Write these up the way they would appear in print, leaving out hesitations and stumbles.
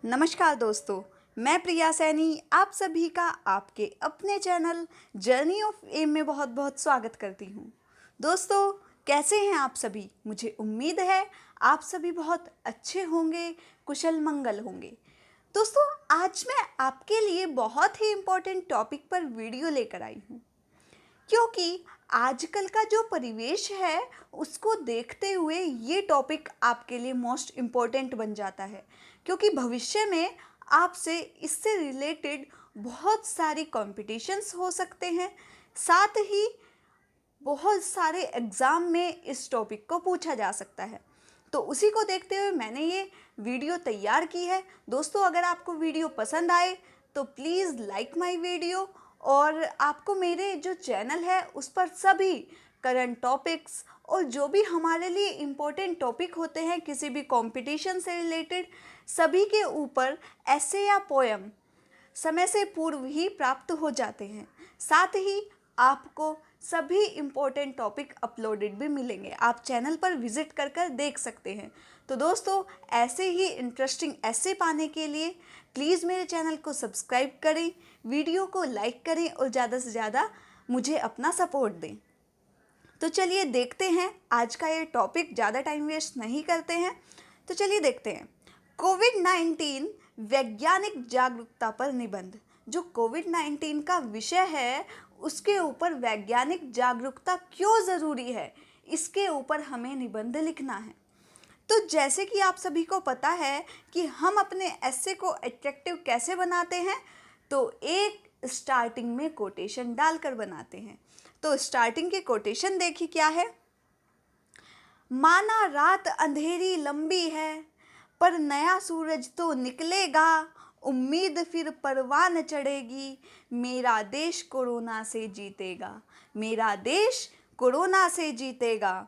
नमस्कार दोस्तों, मैं प्रिया सैनी आप सभी का आपके अपने चैनल जर्नी ऑफ एम में बहुत बहुत स्वागत करती हूँ। दोस्तों, कैसे हैं आप सभी? मुझे उम्मीद है आप सभी बहुत अच्छे होंगे, कुशल मंगल होंगे। दोस्तों, आज मैं आपके लिए बहुत ही इम्पोर्टेंट टॉपिक पर वीडियो लेकर आई हूँ, क्योंकि आजकल का जो परिवेश है उसको देखते हुए ये टॉपिक आपके लिए मोस्ट इम्पोर्टेंट बन जाता है, क्योंकि भविष्य में आपसे इससे रिलेटेड बहुत सारी कॉम्पिटिशन्स हो सकते हैं। साथ ही बहुत सारे एग्ज़ाम में इस टॉपिक को पूछा जा सकता है। तो उसी को देखते हुए मैंने ये वीडियो तैयार की है। दोस्तों, अगर आपको वीडियो पसंद आए तो प्लीज़ लाइक माय वीडियो, और आपको मेरे जो चैनल है उस पर सभी करंट टॉपिक्स और जो भी हमारे लिए इम्पोर्टेंट टॉपिक होते हैं किसी भी कंपटीशन से रिलेटेड, सभी के ऊपर ऐसे या पोएम समय से पूर्व ही प्राप्त हो जाते हैं। साथ ही आपको सभी इम्पोर्टेंट टॉपिक अपलोडेड भी मिलेंगे, आप चैनल पर विजिट कर कर देख सकते हैं। तो दोस्तों, ऐसे ही इंटरेस्टिंग ऐसे पाने के लिए प्लीज़ मेरे चैनल को सब्सक्राइब करें, वीडियो को लाइक करें और ज़्यादा से ज़्यादा मुझे अपना सपोर्ट दें। तो चलिए देखते हैं आज का ये टॉपिक, ज़्यादा टाइम वेस्ट नहीं करते हैं। तो चलिए देखते हैं कोविड-19 वैज्ञानिक जागरूकता पर निबंध। जो कोविड-19 का विषय है उसके ऊपर वैज्ञानिक जागरूकता क्यों ज़रूरी है, इसके ऊपर हमें निबंध लिखना है। तो जैसे कि आप सभी को पता है कि हम अपने एस्से को अट्रैक्टिव कैसे बनाते हैं, तो एक स्टार्टिंग में कोटेशन डालकर बनाते हैं। तो स्टार्टिंग के कोटेशन देखिए क्या है। माना रात अंधेरी लंबी है, पर नया सूरज तो निकलेगा, उम्मीद फिर परवान चढ़ेगी, मेरा देश कोरोना से जीतेगा, मेरा देश कोरोना से जीतेगा।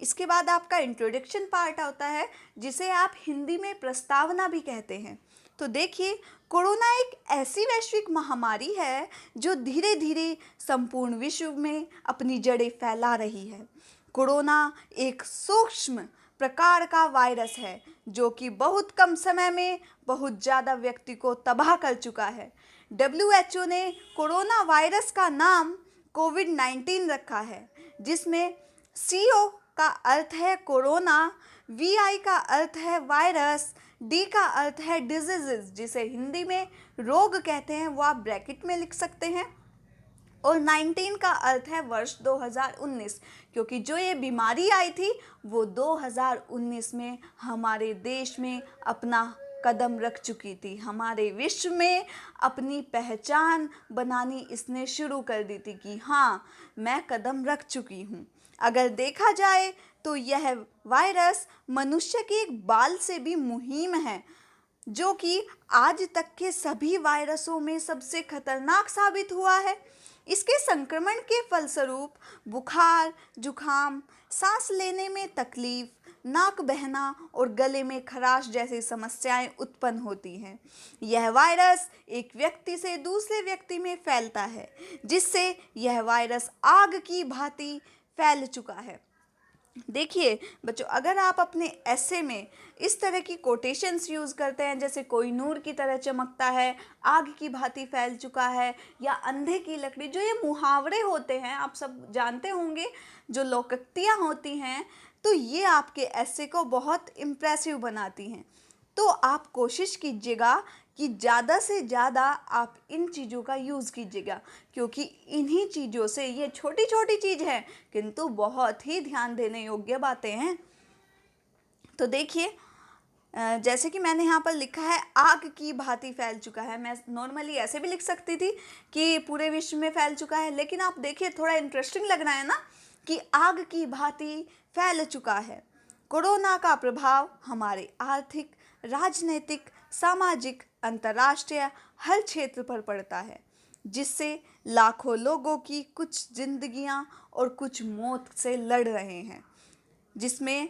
इसके बाद आपका इंट्रोडक्शन पार्ट होता है, जिसे आप हिंदी में प्रस्तावना भी कहते हैं। तो देखिए, कोरोना एक ऐसी वैश्विक महामारी है जो धीरे धीरे संपूर्ण विश्व में अपनी जड़ें फैला रही है। कोरोना एक सूक्ष्म प्रकार का वायरस है जो कि बहुत कम समय में बहुत ज़्यादा व्यक्ति को तबाह कर चुका है। WHO ने कोरोना वायरस का नाम कोविड-19 रखा है, जिसमें CO का अर्थ है कोरोना, VI का अर्थ है वायरस, D का अर्थ है डिजीजेस, जिसे हिंदी में रोग कहते हैं, वो आप ब्रैकेट में लिख सकते हैं, और 19 का अर्थ है वर्ष 2019, क्योंकि जो ये बीमारी आई थी वो 2019 में हमारे देश में अपना कदम रख चुकी थी, हमारे विश्व में अपनी पहचान बनानी इसने शुरू कर दी थी कि हाँ, मैं कदम रख चुकी हूँ। अगर देखा जाए तो यह वायरस मनुष्य के एक बाल से भी मुहिम है, जो कि आज तक के सभी वायरसों में सबसे खतरनाक साबित हुआ है। इसके संक्रमण के फलस्वरूप बुखार, जुखाम, सांस लेने में तकलीफ, नाक बहना और गले में खराश जैसी समस्याएं उत्पन्न होती हैं। यह वायरस एक व्यक्ति से दूसरे व्यक्ति में फैलता है, जिससे यह वायरस आग की भांति फैल चुका है। देखिए बच्चों, अगर आप अपने ऐसे में इस तरह की कोटेशंस यूज़ करते हैं, जैसे कोई नूर की तरह चमकता है, आग की भांति फैल चुका है, या अंधे की लकड़ी, जो ये मुहावरे होते हैं आप सब जानते होंगे, जो लोकोक्तियाँ होती हैं, तो ये आपके ऐसे को बहुत इम्प्रेसिव बनाती हैं। तो आप कोशिश कीजिएगा कि ज़्यादा से ज़्यादा आप इन चीज़ों का यूज़ कीजिएगा, क्योंकि इन्हीं चीज़ों से, ये छोटी छोटी चीज़ है किंतु बहुत ही ध्यान देने योग्य बातें हैं। तो देखिए, जैसे कि मैंने यहाँ पर लिखा है आग की भांति फैल चुका है। मैं नॉर्मली ऐसे भी लिख सकती थी कि पूरे विश्व में फैल चुका है, लेकिन आप देखिए थोड़ा इंटरेस्टिंग लग रहा है ना कि आग की भांति फैल चुका है। कोरोना का प्रभाव हमारे आर्थिक, राजनीतिक, सामाजिक, अंतर्राष्ट्रीय हर क्षेत्र पर पड़ता है, जिससे लाखों लोगों की कुछ जिंदगियां और कुछ मौत से लड़ रहे हैं, जिसमें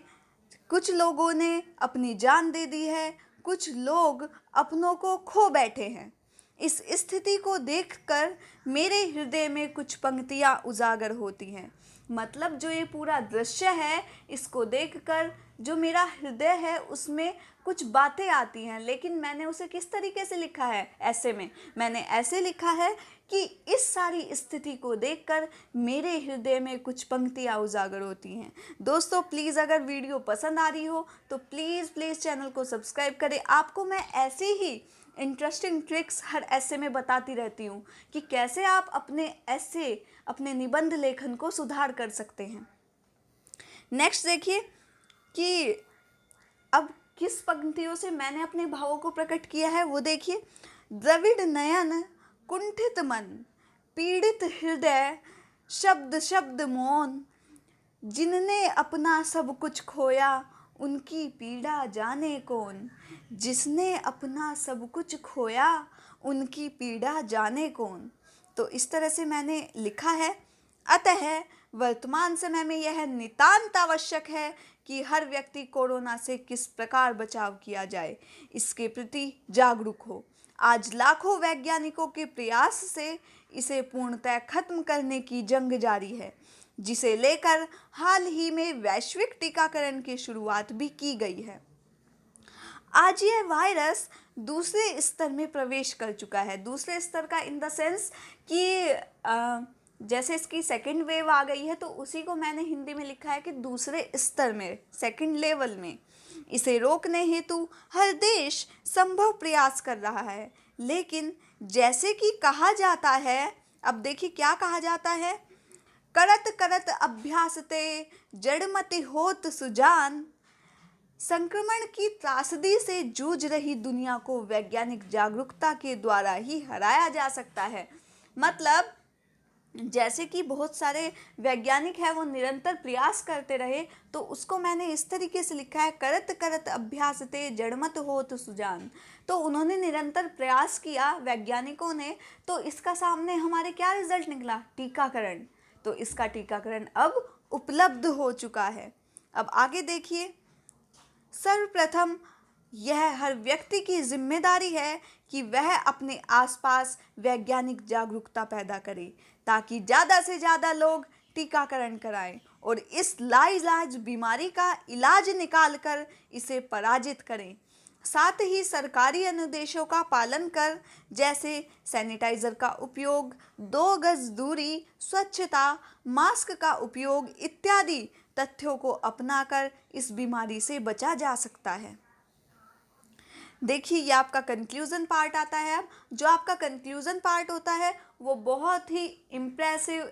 कुछ लोगों ने अपनी जान दे दी है, कुछ लोग अपनों को खो बैठे हैं। इस स्थिति को देखकर मेरे हृदय में कुछ पंक्तियाँ उजागर होती हैं। मतलब जो ये पूरा दृश्य है, इसको देखकर जो मेरा हृदय है उसमें कुछ बातें आती हैं, लेकिन मैंने उसे किस तरीके से लिखा है ऐसे में, मैंने ऐसे लिखा है कि इस सारी स्थिति को देखकर मेरे हृदय में कुछ पंक्तियाँ उजागर होती हैं। दोस्तों प्लीज़ अगर वीडियो पसंद आ रही हो तो प्लीज़ चैनल को सब्सक्राइब करें। आपको मैं ऐसे ही इंटरेस्टिंग ट्रिक्स हर ऐसे में बताती रहती हूँ कि कैसे आप अपने ऐसे अपने निबंध लेखन को सुधार कर सकते हैं। नेक्स्ट देखिए कि अब किस पंक्तियों से मैंने अपने भावों को प्रकट किया है वो देखिए। द्रविड़ नयन कुंठित मन, पीड़ित हृदय, शब्द शब्द मौन, जिनने अपना सब कुछ खोया उनकी पीड़ा जाने कौन। जिसने अपना सब कुछ खोया उनकी पीड़ा जाने कौन। तो इस तरह से मैंने लिखा है। अतः वर्तमान समय में यह नितांत आवश्यक है कि हर व्यक्ति कोरोना से किस प्रकार बचाव किया जाए, इसके प्रति जागरूक हो। आज लाखों वैज्ञानिकों के प्रयास से इसे पूर्णतः खत्म करने की जंग जारी है, जिसे लेकर हाल ही में वैश्विक टीकाकरण की शुरुआत भी की गई है। आज यह वायरस दूसरे स्तर में प्रवेश कर चुका है। दूसरे स्तर का इन द सेंस कि जैसे इसकी सेकंड वेव आ गई है, तो उसी को मैंने हिंदी में लिखा है कि दूसरे स्तर में, सेकंड लेवल में। इसे रोकने हेतु हर देश संभव प्रयास कर रहा है, लेकिन जैसे कि कहा जाता है, अब देखिए क्या कहा जाता है, करत करत अभ्यास ते जड़मति होत सुजान। संक्रमण की त्रासदी से जूझ रही दुनिया को वैज्ञानिक जागरूकता के द्वारा ही हराया जा सकता है। मतलब जैसे कि बहुत सारे वैज्ञानिक हैं वो निरंतर प्रयास करते रहे, तो उसको मैंने इस तरीके से लिखा है, करत करत अभ्यास ते जड़मत होत सुजान। तो उन्होंने निरंतर प्रयास किया वैज्ञानिकों ने, तो इसका सामने हमारे क्या रिजल्ट निकला, टीकाकरण। तो इसका टीकाकरण अब उपलब्ध हो चुका है। अब आगे देखिए, सर्वप्रथम यह हर व्यक्ति की जिम्मेदारी है कि वह अपने आसपास वैज्ञानिक जागरूकता पैदा करे, ताकि ज़्यादा से ज़्यादा लोग टीकाकरण कराएं और इस लाइलाज बीमारी का इलाज निकालकर इसे पराजित करें। साथ ही सरकारी अनुदेशों का पालन कर, जैसे सैनिटाइज़र का उपयोग, 2 गज दूरी, स्वच्छता, मास्क का उपयोग इत्यादि तथ्यों को अपनाकर इस बीमारी से बचा जा सकता है। देखिए ये आपका कंक्लूज़न पार्ट आता है। अब जो आपका कंक्लूज़न पार्ट होता है वो बहुत ही इम्प्रेसिव,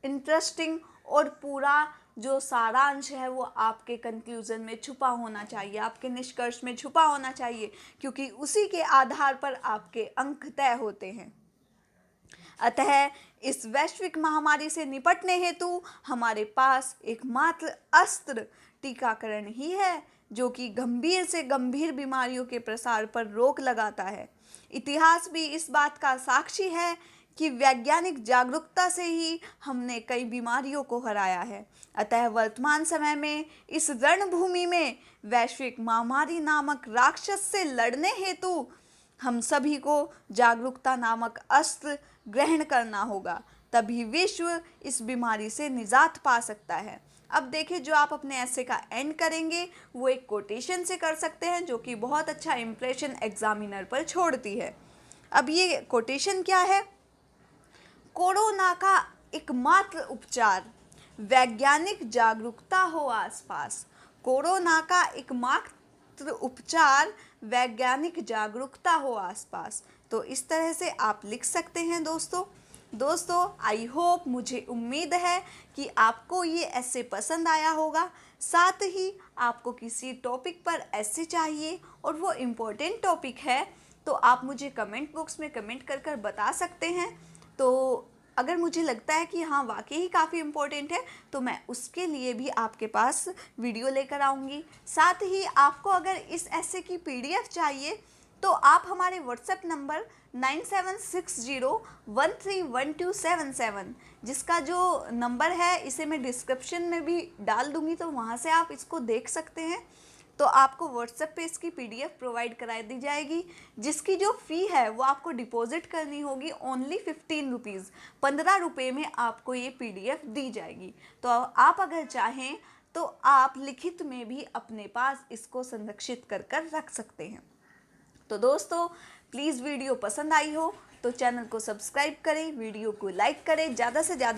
इंटरेस्टिंग और पूरा जो सारांश है वो आपके कंक्लूज़न में छुपा होना चाहिए, आपके निष्कर्ष में छुपा होना चाहिए, क्योंकि उसी के आधार पर आपके अंक तय होते हैं। अतः इस वैश्विक महामारी से निपटने हेतु हमारे पास एकमात्र अस्त्र टीकाकरण ही है, जो कि गंभीर से गंभीर बीमारियों के प्रसार पर रोक लगाता है। इतिहास भी इस बात का साक्षी है कि वैज्ञानिक जागरूकता से ही हमने कई बीमारियों को हराया है। अतः वर्तमान समय में इस रणभूमि में वैश्विक महामारी नामक राक्षस से लड़ने हेतु हम सभी को जागरूकता नामक अस्त्र ग्रहण करना होगा, तभी विश्व इस बीमारी से निजात पा सकता है। अब देखिए जो आप अपने ऐसे का एंड करेंगे वो एक कोटेशन से कर सकते हैं, जो कि बहुत अच्छा इंप्रेशन एग्जामिनर पर छोड़ती है। अब ये कोटेशन क्या है, कोरोना का एकमात्र उपचार वैज्ञानिक जागरूकता हो आसपास। कोरोना का एकमात्र उपचार वैज्ञानिक जागरूकता हो आसपास। तो इस तरह से आप लिख सकते हैं दोस्तों आई होप, मुझे उम्मीद है कि आपको ये ऐसे पसंद आया होगा। साथ ही आपको किसी टॉपिक पर ऐसे चाहिए और वो इम्पोर्टेंट टॉपिक है, तो आप मुझे कमेंट बॉक्स में कमेंट कर कर बता सकते हैं। तो अगर मुझे लगता है कि हाँ वाकई ही काफ़ी इम्पोर्टेंट है, तो मैं उसके लिए भी आपके पास वीडियो लेकर आऊँगी। साथ ही आपको अगर इस ऐसे की PDF चाहिए तो आप हमारे व्हाट्सएप नंबर 9760131277, जिसका जो नंबर है इसे मैं डिस्क्रिप्शन में भी डाल दूँगी, तो वहाँ से आप इसको देख सकते हैं। तो आपको व्हाट्सएप पे इसकी PDF प्रोवाइड करा दी जाएगी, जिसकी जो फ़ी है वो आपको डिपॉजिट करनी होगी ओनली 15 रुपीज़। 15 रुपये में आपको ये PDF दी जाएगी। तो आप अगर चाहें तो आप लिखित में भी अपने पास इसको संरक्षित कर कर रख सकते हैं। तो दोस्तों, प्लीज़ वीडियो पसंद आई हो तो चैनल को सब्सक्राइब करें, वीडियो को लाइक करें, ज़्यादा से ज़्यादा